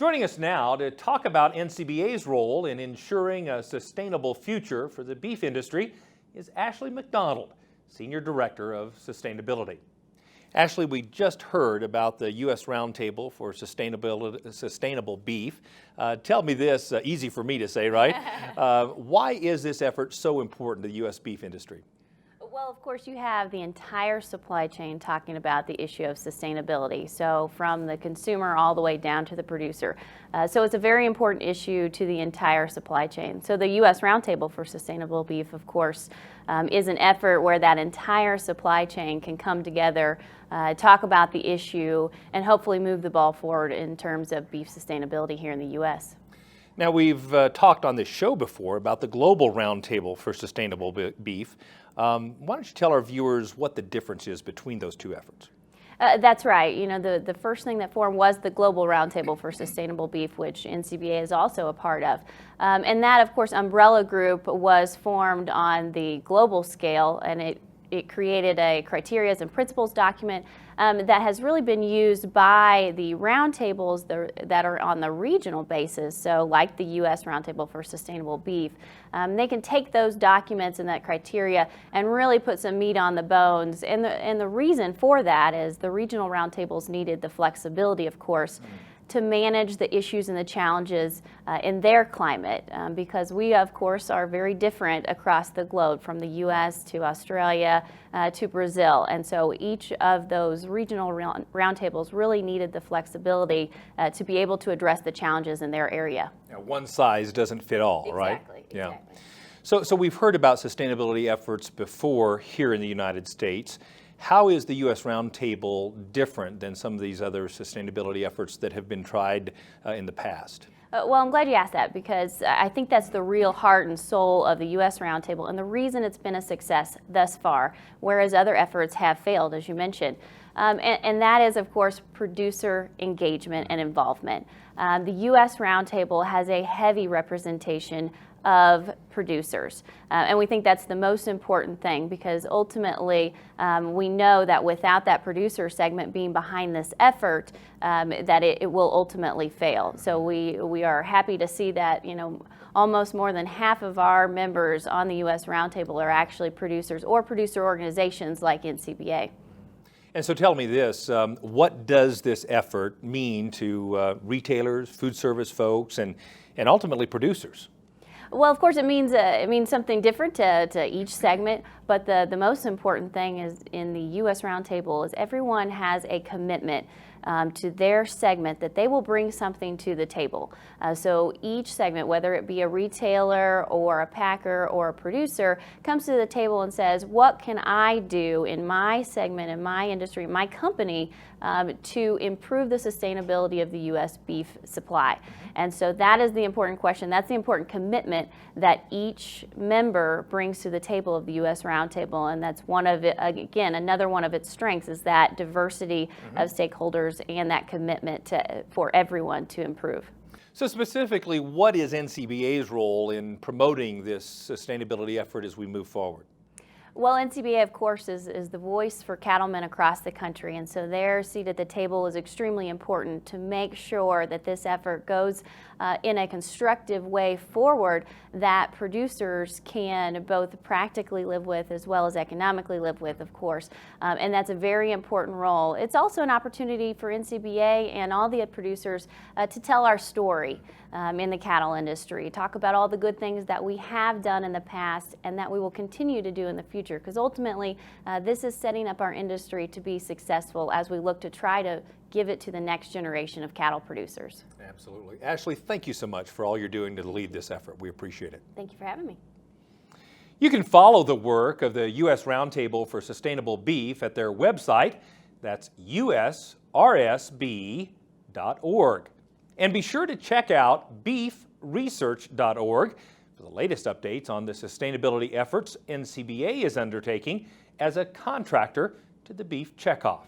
Joining us now to talk about NCBA's role in ensuring a sustainable future for the beef industry is Ashley Mcdonald, Senior Director of Sustainability. Ashley, we just heard about the U.S. Roundtable for Sustainable Beef. Tell me this, easy for me to say, right? Why is this effort so important to the U.S. beef industry? Well, of course, you have the entire supply chain talking about the issue of sustainability. So from the consumer all the way down to the producer. So it's a very important issue to the entire supply chain. So the U.S. Roundtable for Sustainable Beef, of course, is an effort where that entire supply chain can come together, talk about the issue, and hopefully move the ball forward in terms of beef sustainability here in the U.S. Now, we've talked on this show before about the Global Roundtable for Sustainable Beef. Why don't you tell our viewers what the difference is between those two efforts? That's right. You know, the first thing that formed was the Global Roundtable for Sustainable Beef, which NCBA is also a part of. And that, of course, umbrella group was formed on the global scale, and it created a criteria and principles document that has really been used by the roundtables that are on the regional basis. So like the U.S. Roundtable for Sustainable Beef, they can take those documents and that criteria and really put some meat on the bones. And the reason for that is the regional roundtables needed the flexibility, of course, to manage the issues and the challenges in their climate, because we, of course, are very different across the globe, from the U.S. to Australia to Brazil. And so each of those regional roundtables really needed the flexibility to be able to address the challenges in their area. Now, one size doesn't fit all, right? Exactly. Yeah. So we've heard about sustainability efforts before here in the United States. How is the U.S. Roundtable different than some of these other sustainability efforts that have been tried in the past? Well, I'm glad you asked that, because I think that's the real heart and soul of the U.S. Roundtable and the reason it's been a success thus far, whereas other efforts have failed, as you mentioned. And that is, of course, producer engagement and involvement. The U.S. Roundtable has a heavy representation of producers. And we think that's the most important thing, because ultimately we know that without that producer segment being behind this effort, that it will ultimately fail. So we are happy to see that, you know, almost more than half of our members on the U.S. Roundtable are actually producers or producer organizations like NCBA. And so tell me this, what does this effort mean to retailers, food service folks, and ultimately producers? Well, of course, it means something different to each segment, but the most important thing is in the U.S. Roundtable is everyone has a commitment to their segment that they will bring something to the table. So each segment, whether it be a retailer or a packer or a producer, comes to the table and says, what can I do in my segment, in my industry, my company, to improve the sustainability of the U.S. beef supply? And so that is the important question. That's the important commitment that each member brings to the table of the U.S. Roundtable. And that's one of it, again, another one of its strengths is that diversity of stakeholders and that commitment for everyone to improve. So specifically, what is NCBA's role in promoting this sustainability effort as we move forward? Well, NCBA, of course, is the voice for cattlemen across the country, and so their seat at the table is extremely important to make sure that this effort goes in a constructive way forward that producers can both practically live with as well as economically live with, of course, and that's a very important role. It's also an opportunity for NCBA and all the producers to tell our story in the cattle industry, talk about all the good things that we have done in the past and that we will continue to do in the future, because ultimately this is setting up our industry to be successful as we look to try to give it to the next generation of cattle producers. Absolutely. Ashley, thank you so much for all you're doing to lead this effort. We appreciate it. Thank you for having me. You can follow the work of the U.S. Roundtable for Sustainable Beef at their website. That's usrsb.org. And be sure to check out beefresearch.org for the latest updates on the sustainability efforts NCBA is undertaking as a contractor to the Beef Checkoff.